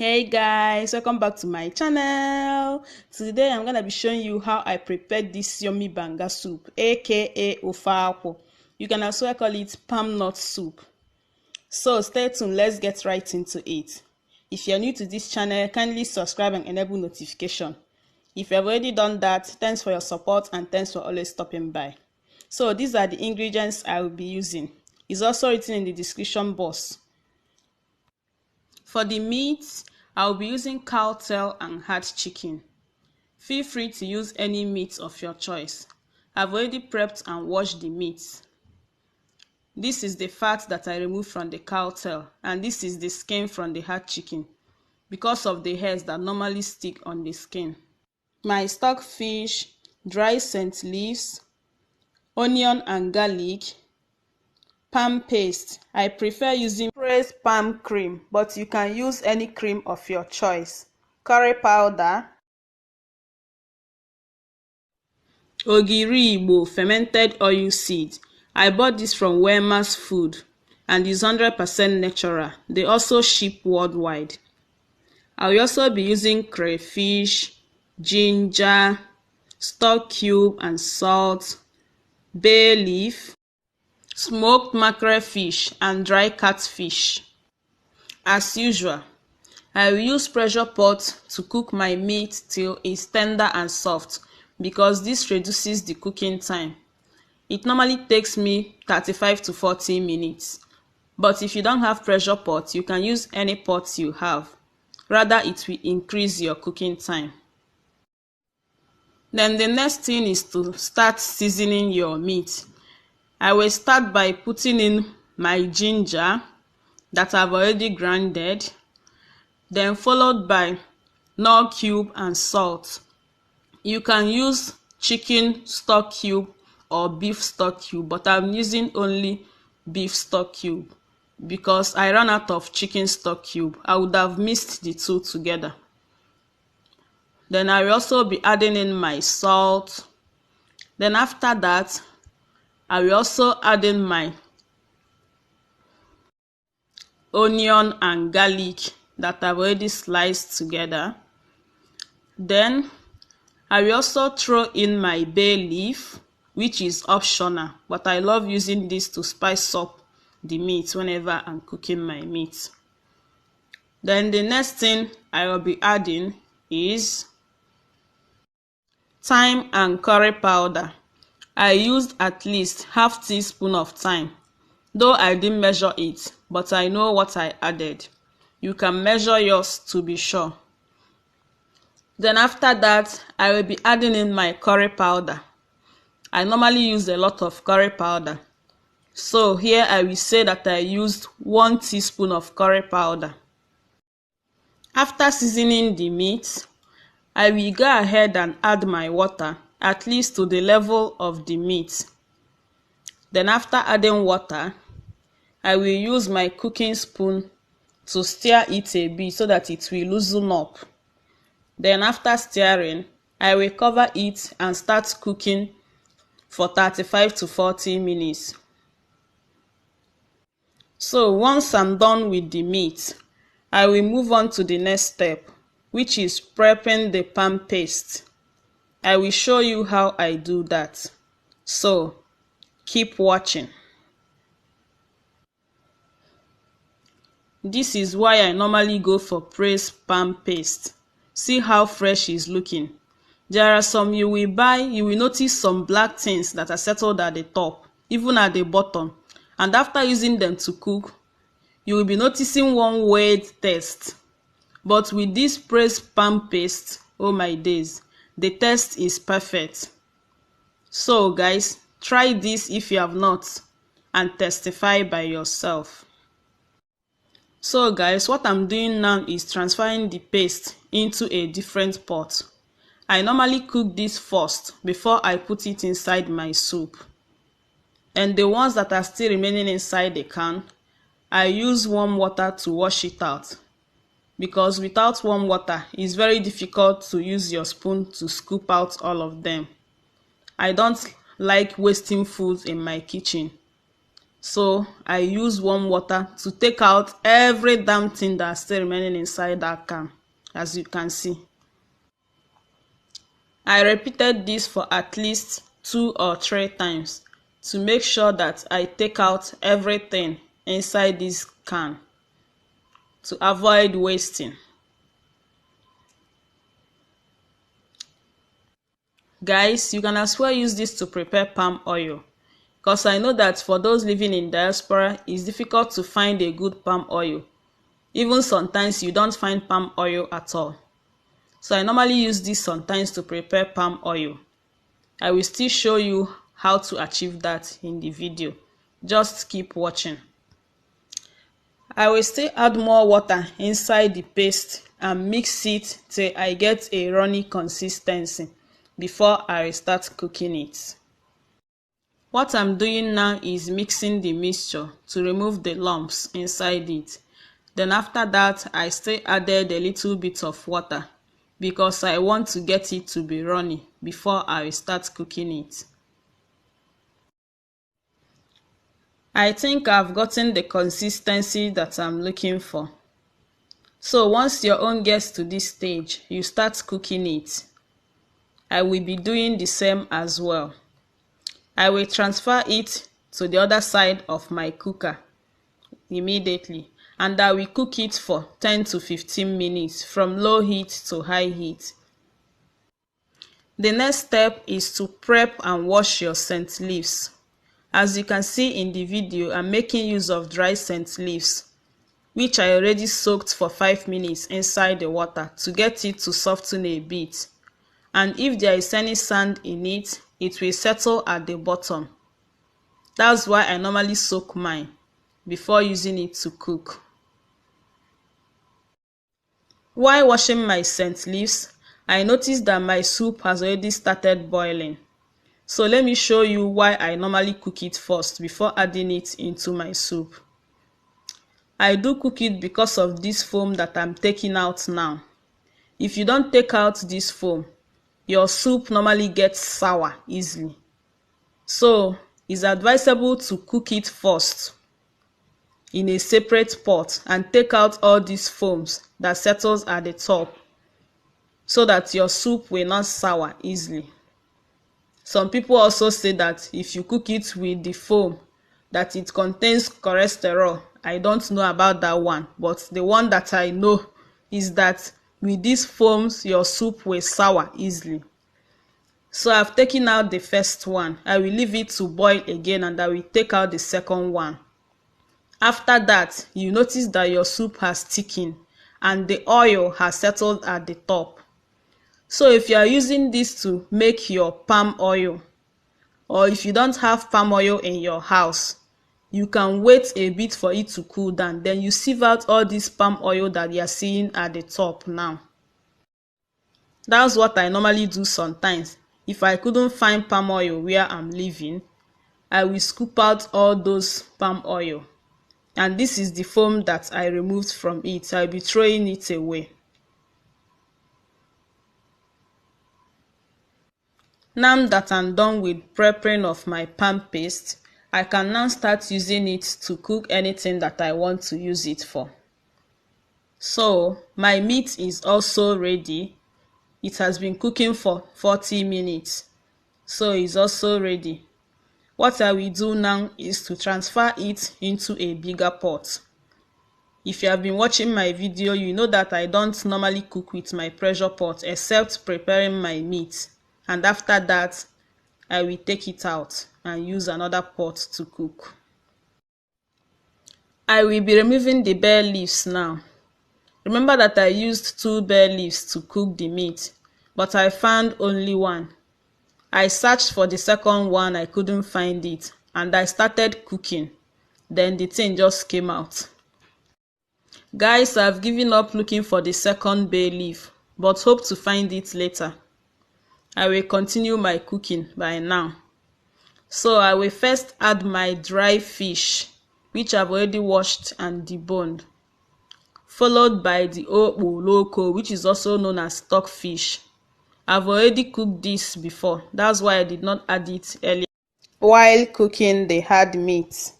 Hey guys, welcome back to my channel. Today I'm gonna be showing you how I prepared this yummy banga soup, aka ofe akwu. You can also call it palm nut soup. So stay tuned, let's get right into it. If you're new to this channel, kindly subscribe and enable notification. If you have already done that, thanks for your support and thanks for always stopping by. So these are the ingredients I will be using. It's also written in the description box. For the meat, I'll be using cow tail and hard chicken. Feel free to use any meat of your choice. I've already prepped and washed the meat. This is the fat that I removed from the cow tail, and this is the skin from the hard chicken because of the hairs that normally stick on the skin. My stock fish, dry scent leaves, onion and garlic, palm paste. I prefer using pressed palm cream, but you can use any cream of your choice. Curry powder, ogiri igbo fermented oil seed. I bought this from Wema's Food and is 100% natural. They also ship worldwide. I will also be using crayfish, ginger, stock cube and salt, bay leaf, smoked mackerel fish and dry catfish. As usual, I will use pressure pot to cook my meat till it's tender and soft because this reduces the cooking time. It normally takes me 35 to 40 minutes. But if you don't have pressure pot, you can use any pot you have. Rather, it will increase your cooking time. Then the next thing is to start seasoning your meat. I will start by putting in my ginger that I've already grinded, then followed by Knorr cube and salt. You can use chicken stock cube or beef stock cube, but I'm using only beef stock cube because I ran out of chicken stock cube. I would have mixed the two together. Then I will also be adding in my salt. Then after that, I will also add in my onion and garlic that I've already sliced together. Then I will also throw in my bay leaf, which is optional, but I love using this to spice up the meat whenever I'm cooking my meat. Then the next thing I will be adding is thyme and curry powder. I used at least half teaspoon of thyme, though I didn't measure it, but I know what I added. You can measure yours to be sure. Then after that, I will be adding in my curry powder. I normally use a lot of curry powder. So here I will say that I used 1 teaspoon of curry powder. After seasoning the meat, I will go ahead and add my water, at least to the level of the meat. Then after adding water, I will use my cooking spoon to stir it a bit so that it will loosen up. Then after stirring, I will cover it and start cooking for 35 to 40 minutes. So once I'm done with the meat, I will move on to the next step, which is prepping the palm paste. I will show you how I do that. So keep watching. This is why I normally go for pressed palm paste. See how fresh it's looking. There are some you will buy, you will notice some black things that are settled at the top, even at the bottom. And after using them to cook, you will be noticing one weird taste. But with this pressed palm paste, oh my days, the taste is perfect. So guys, try this if you have not and testify by yourself. So guys, what I'm doing now is transferring the paste into a different pot. I normally cook this first before I put it inside my soup. And the ones that are still remaining inside the can, I use warm water to wash it out. Because without warm water, it's very difficult to use your spoon to scoop out all of them. I don't like wasting food in my kitchen. So I use warm water to take out every damn thing that's still remaining inside that can, as you can see. I repeated this for at least 2 or 3 times to make sure that I take out everything inside this can to avoid wasting. Guys, you can as well use this to prepare palm oil, because I know that for those living in diaspora, it's difficult to find a good palm oil. Even sometimes you don't find palm oil at all. So I normally use this sometimes to prepare palm oil. I will still show you how to achieve that in the video. Just keep watching. I will still add more water inside the paste and mix it till I get a runny consistency before I start cooking it. What I'm doing now is mixing the mixture to remove the lumps inside it. Then after that, I still added a little bit of water because I want to get it to be runny before I start cooking it. I think I've gotten the consistency that I'm looking for. So once your own gets to this stage, you start cooking it. I will be doing the same as well. I will transfer it to the other side of my cooker immediately, and I will cook it for 10 to 15 minutes from low heat to high heat. The next step is to prep and wash your scent leaves. As you can see in the video, I'm making use of dry scent leaves, which I already soaked for 5 minutes inside the water to get it to soften a bit. And if there is any sand in it, it will settle at the bottom. That's why I normally soak mine before using it to cook. While washing my scent leaves, I noticed that my soup has already started boiling. So let me show you why I normally cook it first before adding it into my soup. I do cook it because of this foam that I'm taking out now. If you don't take out this foam, your soup normally gets sour easily. So it's advisable to cook it first in a separate pot and take out all these foams that settles at the top so that your soup will not sour easily. Some people also say that if you cook it with the foam, that it contains cholesterol. I don't know about that one, but the one that I know is that with these foams, your soup will sour easily. So I've taken out the first one. I will leave it to boil again and I will take out the second one. After that, you notice that your soup has thickened and the oil has settled at the top. So if you are using this to make your palm oil, or if you don't have palm oil in your house, you can wait a bit for it to cool down. Then you sieve out all this palm oil that you are seeing at the top now. That's what I normally do sometimes. If I couldn't find palm oil where I'm living, I will scoop out all those palm oil. And this is the foam that I removed from it. I'll be throwing it away. Now that I'm done with preparing of my palm paste, I can now start using it to cook anything that I want to use it for. So my meat is also ready. It has been cooking for 40 minutes. So it's also ready. What I will do now is to transfer it into a bigger pot. If you have been watching my video, you know that I don't normally cook with my pressure pot except preparing my meat. And after that, I will take it out and use another pot to cook. I will be removing the bay leaves now. Remember that I used 2 bay leaves to cook the meat, but I found only one. I searched for the second one, I couldn't find it, and I started cooking. Then the thing just came out. Guys, I've given up looking for the second bay leaf, but hope to find it later. I will continue my cooking by now. So I will first add my dry fish, which I've already washed and deboned, followed by the okporoko, which is also known as stockfish. I've already cooked this before, that's why I did not add it earlier while cooking the hard meat.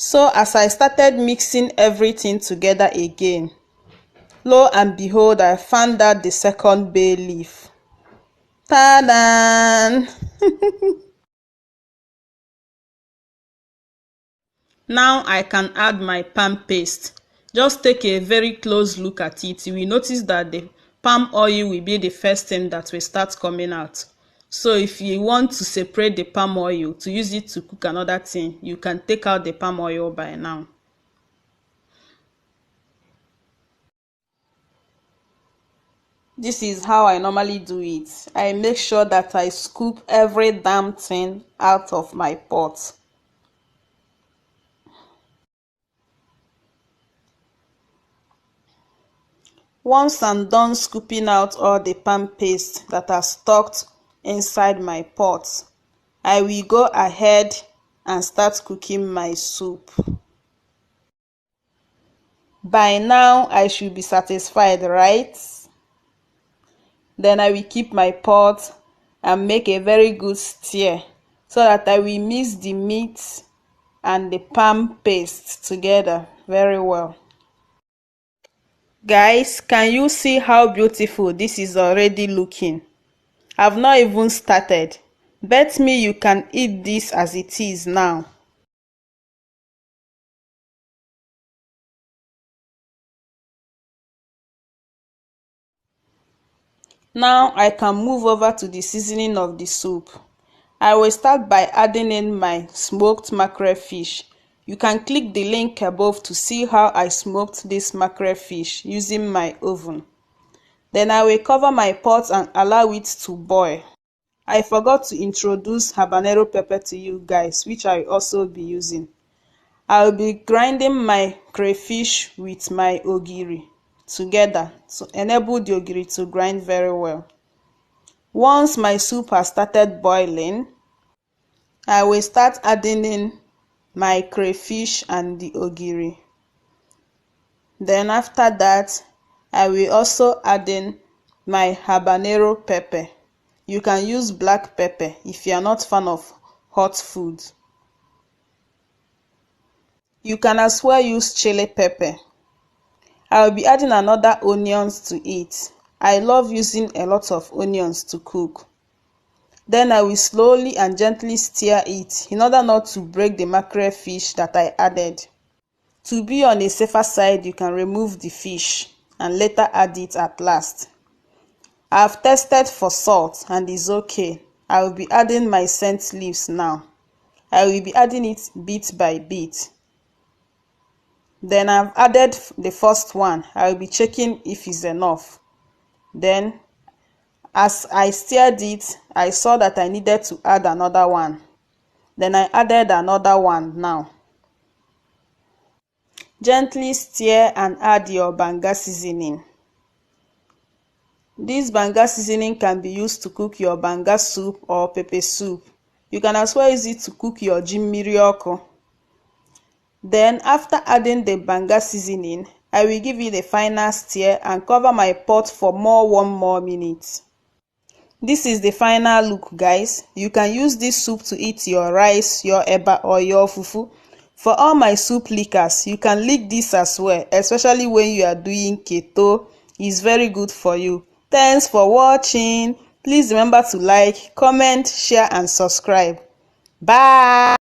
So as I started mixing everything together again, lo and behold, I found out the second bay leaf. Ta-da! Now I can add my palm paste. Just take a very close look at it. You will notice that the palm oil will be the first thing that will start coming out. So if you want to separate the palm oil to use it to cook another thing, you can take out the palm oil by now. This is how I normally do it. I make sure that I scoop every damn thing out of my pot. Once I'm done scooping out all the palm paste that are stocked inside my pot, I will go ahead and start cooking my soup. By now, I should be satisfied, right? Then I will keep my pot and make a very good stir so that I will mix the meat and the palm paste together very well. Guys, can you see how beautiful this is already looking? I've not even started. Bet me you can eat this as it is now. Now I can move over to the seasoning of the soup. I will start by adding in my smoked mackerel fish. You can click the link above to see how I smoked this mackerel fish using my oven. Then I will cover my pot and allow it to boil. I forgot to introduce habanero pepper to you guys, which I will also be using. I will be grinding my crayfish with my ogiri together to enable the ogiri to grind very well. Once my soup has started boiling, I will start adding in my crayfish and the ogiri. Then after that, I will also add in my habanero pepper. You can use black pepper if you are not fan of hot food. You can as well use chili pepper. I will be adding another onions to it. I love using a lot of onions to cook. Then I will slowly and gently stir it in order not to break the mackerel fish that I added. To be on a safer side, you can remove the fish and later add it at last. I have tested for salt and it's okay. I will be adding my scent leaves now. I will be adding it bit by bit. Then I've added the first one. I will be checking if it's enough. Then as I stirred it, I saw that I needed to add another one. Then I added another one now. Gently stir and add your banga seasoning. This banga seasoning can be used to cook your banga soup or pepper soup. You can as well use it to cook your ji mmiri ọkụ. Then after adding the banga seasoning, I will give it a final stir and cover my pot for 1 more minute. This is the final look, guys. You can use this soup to eat your rice, your eba or your fufu. For all my soup lickers, you can lick this as well, especially when you are doing keto. It's very good for you. Thanks for watching. Please remember to like, comment, share and subscribe. Bye.